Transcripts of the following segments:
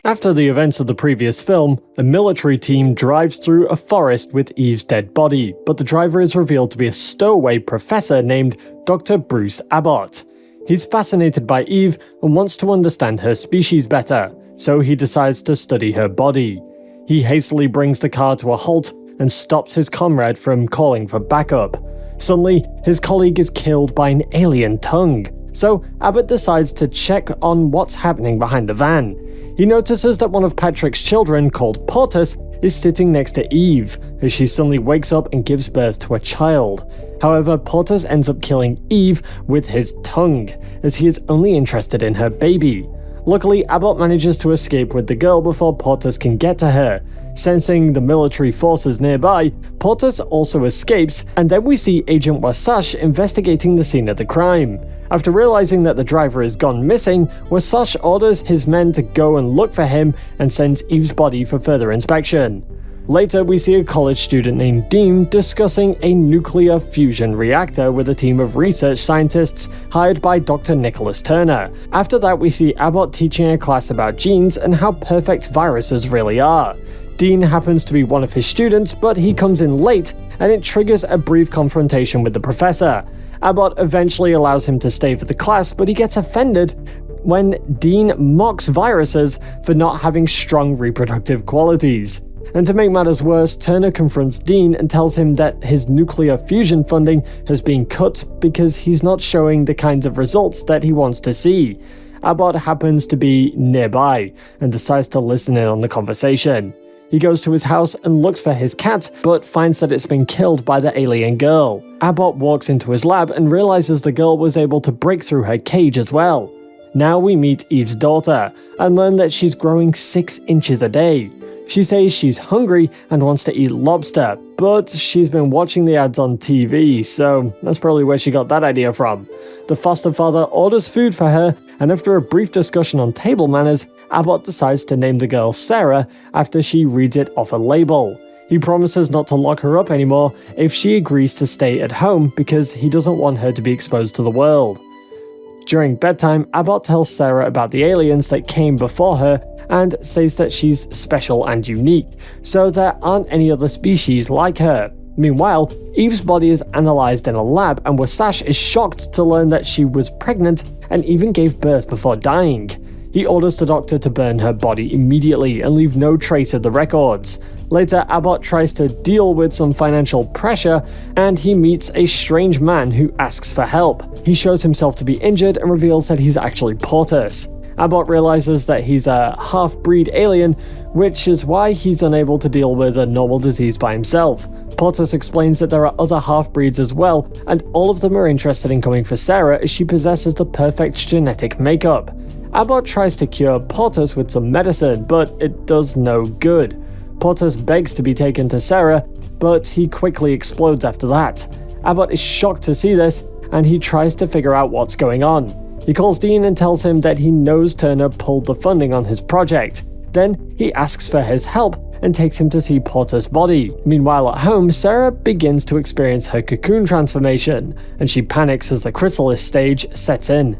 After the events of the previous film, a military team drives through a forest with Eve's dead body, but the driver is revealed to be a stowaway professor named Dr. Bruce Abbott. He's fascinated by Eve and wants to understand her species better, so he decides to study her body. He hastily brings the car to a halt and stops his comrade from calling for backup. Suddenly, his colleague is killed by an alien tongue, so Abbott decides to check on what's happening behind the van. He notices that one of Patrick's children, called Portus, is sitting next to Eve, as she suddenly wakes up and gives birth to a child. However, Portus ends up killing Eve with his tongue, as he is only interested in her baby. Luckily, Abbott manages to escape with the girl before Portus can get to her. Sensing the military forces nearby, Portus also escapes, and then we see Agent Wasatch investigating the scene of the crime. After realizing that the driver has gone missing, Wasatch orders his men to go and look for him and sends Eve's body for further inspection. Later, we see a college student named Dean discussing a nuclear fusion reactor with a team of research scientists hired by Dr. Nicholas Turner. After that, we see Abbott teaching a class about genes and how perfect viruses really are. Dean happens to be one of his students, but he comes in late, and it triggers a brief confrontation with the professor. Abbott eventually allows him to stay for the class, but he gets offended when Dean mocks viruses for not having strong reproductive qualities. And to make matters worse, Turner confronts Dean and tells him that his nuclear fusion funding has been cut because he's not showing the kinds of results that he wants to see. Abbott happens to be nearby and decides to listen in on the conversation. He goes to his house and looks for his cat, but finds that it's been killed by the alien girl. Abbott walks into his lab and realizes the girl was able to break through her cage as well. Now we meet Eve's daughter, and learn that she's growing 6 inches a day. She says she's hungry and wants to eat lobster, but she's been watching the ads on TV, so that's probably where she got that idea from. The foster father orders food for her, and after a brief discussion on table manners, Abbott decides to name the girl Sarah after she reads it off a label. He promises not to lock her up anymore if she agrees to stay at home because he doesn't want her to be exposed to the world. During bedtime, Abbott tells Sarah about the aliens that came before her and says that she's special and unique, so there aren't any other species like her. Meanwhile, Eve's body is analyzed in a lab, and Wasatch is shocked to learn that she was pregnant and even gave birth before dying. He orders the doctor to burn her body immediately and leave no trace of the records. Later, Abbott tries to deal with some financial pressure, and he meets a strange man who asks for help. He shows himself to be injured and reveals that he's actually Portus. Abbott realizes that he's a half-breed alien, which is why he's unable to deal with a normal disease by himself. Portus explains that there are other half-breeds as well, and all of them are interested in coming for Sarah as she possesses the perfect genetic makeup. Abbott tries to cure Portus with some medicine, but it does no good. Portus begs to be taken to Sarah, but he quickly explodes after that. Abbott is shocked to see this, and he tries to figure out what's going on. He calls Dean and tells him that he knows Turner pulled the funding on his project. Then he asks for his help and takes him to see Porter's body. Meanwhile at home, Sarah begins to experience her cocoon transformation, and she panics as the chrysalis stage sets in.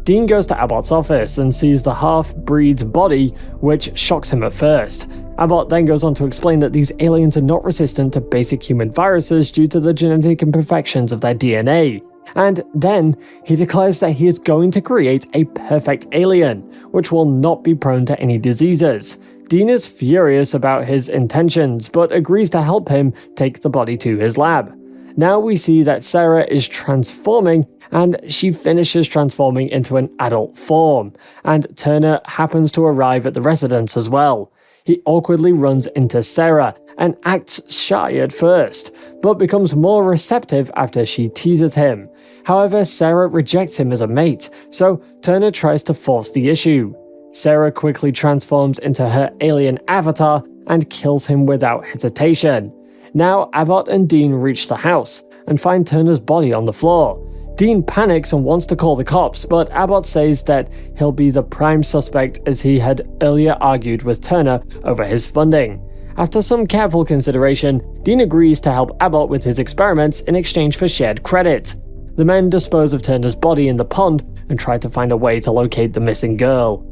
Dean goes to Abbott's office and sees the half-breed's body, which shocks him at first. Abbott then goes on to explain that these aliens are not resistant to basic human viruses due to the genetic imperfections of their DNA. And then he declares that he is going to create a perfect alien, which will not be prone to any diseases. Dean is furious about his intentions, but agrees to help him take the body to his lab. Now we see that Sarah is transforming, and she finishes transforming into an adult form, and Turner happens to arrive at the residence as well. He awkwardly runs into Sarah and acts shy at first, but becomes more receptive after she teases him. However, Sarah rejects him as a mate, so Turner tries to force the issue. Sarah quickly transforms into her alien avatar and kills him without hesitation. Now Abbott and Dean reach the house and find Turner's body on the floor. Dean panics and wants to call the cops, but Abbott says that he'll be the prime suspect as he had earlier argued with Turner over his funding. After some careful consideration, Dean agrees to help Abbott with his experiments in exchange for shared credit. The men dispose of Turner's body in the pond and try to find a way to locate the missing girl.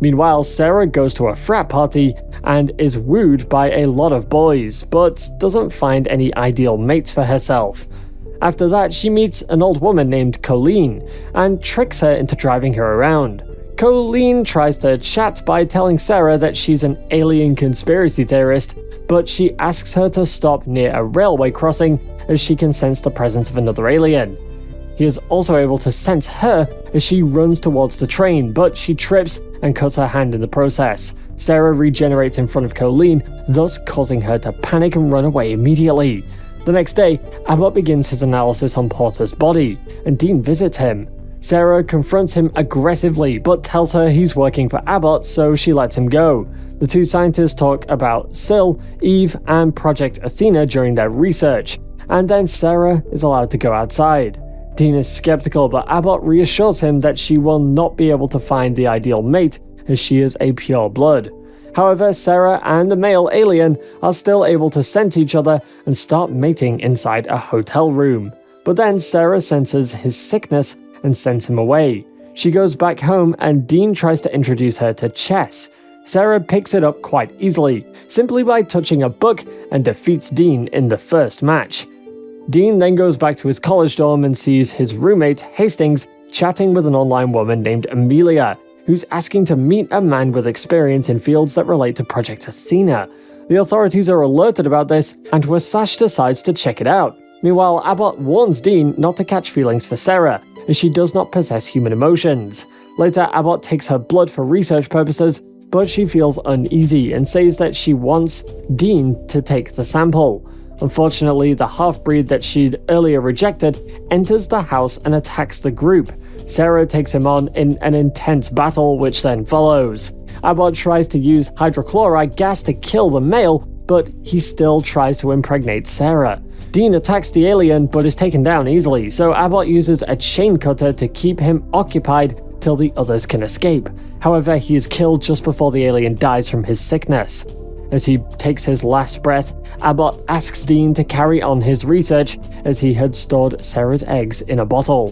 Meanwhile, Sarah goes to a frat party and is wooed by a lot of boys, but doesn't find any ideal mates for herself. After that, she meets an old woman named Colleen and tricks her into driving her around. Colleen tries to chat by telling Sarah that she's an alien conspiracy theorist, but she asks her to stop near a railway crossing as she can sense the presence of another alien. He is also able to sense her as she runs towards the train, but she trips and cuts her hand in the process. Sarah regenerates in front of Colleen, thus causing her to panic and run away immediately. The next day, Abbott begins his analysis on Porter's body, and Dean visits him. Sarah confronts him aggressively, but tells her he's working for Abbott, so she lets him go. The two scientists talk about Sil, Eve, and Project Athena during their research, and then Sarah is allowed to go outside. Dean is skeptical, but Abbott reassures him that she will not be able to find the ideal mate as she is a pure blood. However, Sarah and the male alien are still able to sense each other and start mating inside a hotel room. But then Sarah senses his sickness and sends him away. She goes back home and Dean tries to introduce her to chess. Sarah picks it up quite easily, simply by touching a book, and defeats Dean in the first match. Dean then goes back to his college dorm and sees his roommate, Hastings, chatting with an online woman named Amelia, who's asking to meet a man with experience in fields that relate to Project Athena. The authorities are alerted about this, and Wasatch decides to check it out. Meanwhile, Abbott warns Dean not to catch feelings for Sarah, as she does not possess human emotions. Later, Abbott takes her blood for research purposes, but she feels uneasy and says that she wants Dean to take the sample. Unfortunately, the half-breed that she'd earlier rejected enters the house and attacks the group. Sarah takes him on in an intense battle, which then follows. Abbott tries to use hydrochloride gas to kill the male, but he still tries to impregnate Sarah. Dean attacks the alien, but is taken down easily, so Abbott uses a chain cutter to keep him occupied till the others can escape. However, he is killed just before the alien dies from his sickness. As he takes his last breath, Abbott asks Dean to carry on his research as he had stored Sarah's eggs in a bottle.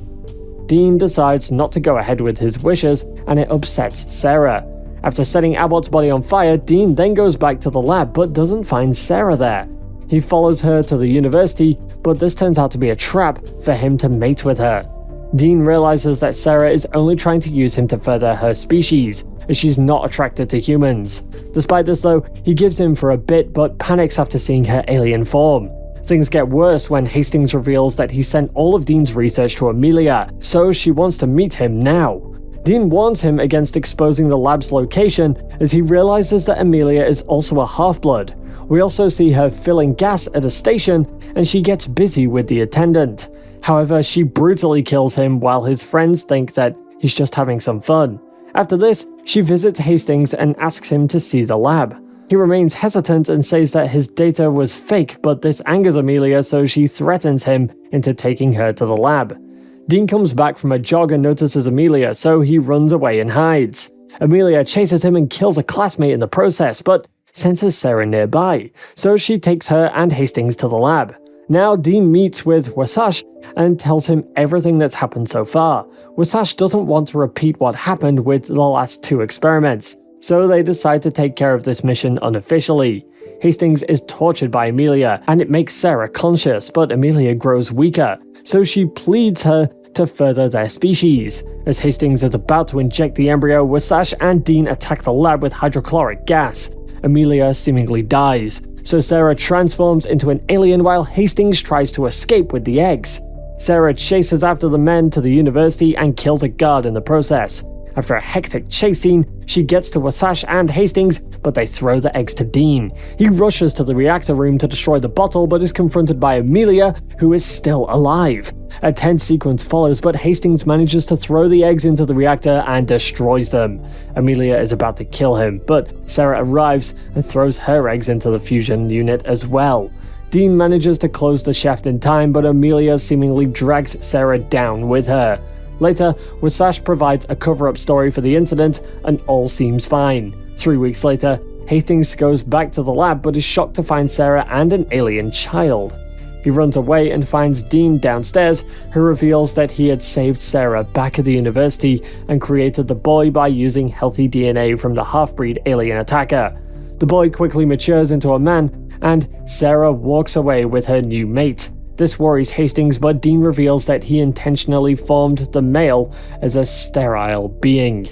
Dean decides not to go ahead with his wishes, and it upsets Sarah. After setting Abbott's body on fire, Dean then goes back to the lab but doesn't find Sarah there. He follows her to the university, but this turns out to be a trap for him to mate with her. Dean realizes that Sarah is only trying to use him to further her species, as she's not attracted to humans. Despite this though, he gives in for a bit but panics after seeing her alien form. Things get worse when Hastings reveals that he sent all of Dean's research to Amelia, so she wants to meet him now. Dean warns him against exposing the lab's location as he realizes that Amelia is also a half-blood. We also see her filling gas at a station, and she gets busy with the attendant. However, she brutally kills him while his friends think that he's just having some fun. After this, she visits Hastings and asks him to see the lab. He remains hesitant and says that his data was fake, but this angers Amelia, so she threatens him into taking her to the lab. Dean comes back from a jog and notices Amelia, so he runs away and hides. Amelia chases him and kills a classmate in the process, but senses Sarah nearby, so she takes her and Hastings to the lab. Now Dean meets with Wasatch and tells him everything that's happened so far. Wasatch doesn't want to repeat what happened with the last two experiments, so they decide to take care of this mission unofficially. Hastings is tortured by Amelia, and it makes Sarah conscious, but Amelia grows weaker, so she pleads her to further their species. As Hastings is about to inject the embryo, Wasatch and Dean attack the lab with hydrochloric gas. Amelia seemingly dies, so Sarah transforms into an alien while Hastings tries to escape with the eggs. Sarah chases after the men to the university and kills a guard in the process. After a hectic chase scene, she gets to Wasatch and Hastings, but they throw the eggs to Dean. He rushes to the reactor room to destroy the bottle, but is confronted by Amelia, who is still alive. A tense sequence follows, but Hastings manages to throw the eggs into the reactor and destroys them. Amelia is about to kill him, but Sarah arrives and throws her eggs into the fusion unit as well. Dean manages to close the shaft in time, but Amelia seemingly drags Sarah down with her. Later, Wasatch provides a cover-up story for the incident, and all seems fine. 3 weeks later, Hastings goes back to the lab but is shocked to find Sarah and an alien child. He runs away and finds Dean downstairs, who reveals that he had saved Sarah back at the university and created the boy by using healthy DNA from the half-breed alien attacker. The boy quickly matures into a man, and Sarah walks away with her new mate. This worries Hastings, but Dean reveals that he intentionally formed the male as a sterile being.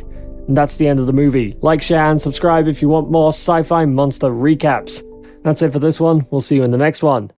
And that's the end of the movie. Like, share, and subscribe if you want more sci-fi monster recaps. That's it for this one. We'll see you in the next one.